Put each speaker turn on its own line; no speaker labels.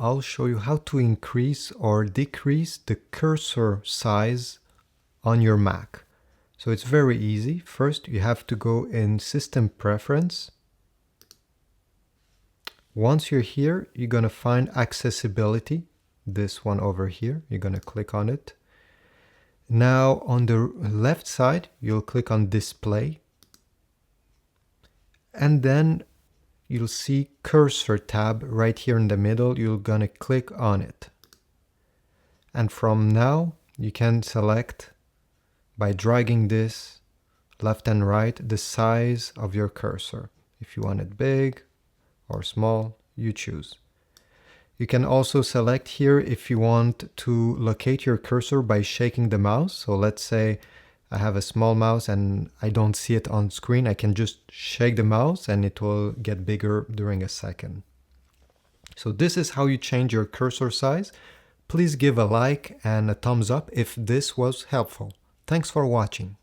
I'll show you how to increase or decrease the cursor size on your Mac. So it's very easy. First, you have to go in System Preference. Once you're here, you're going to find Accessibility, this one over here. You're going to click on it. Now on the left side, you'll click on Display. And then you'll see Cursor tab right here in the middle. You're going to click on it. And from now, you can select by dragging this left and right the size of your cursor. If you want it big or small, you choose. You can also select here if you want to locate your cursor by shaking the mouse. So let's say I have a small mouse and I don't see it on screen. I can just shake the mouse and it will get bigger during a second. So this is how you change your cursor size. Please give a like and a thumbs up if this was helpful. Thanks for watching.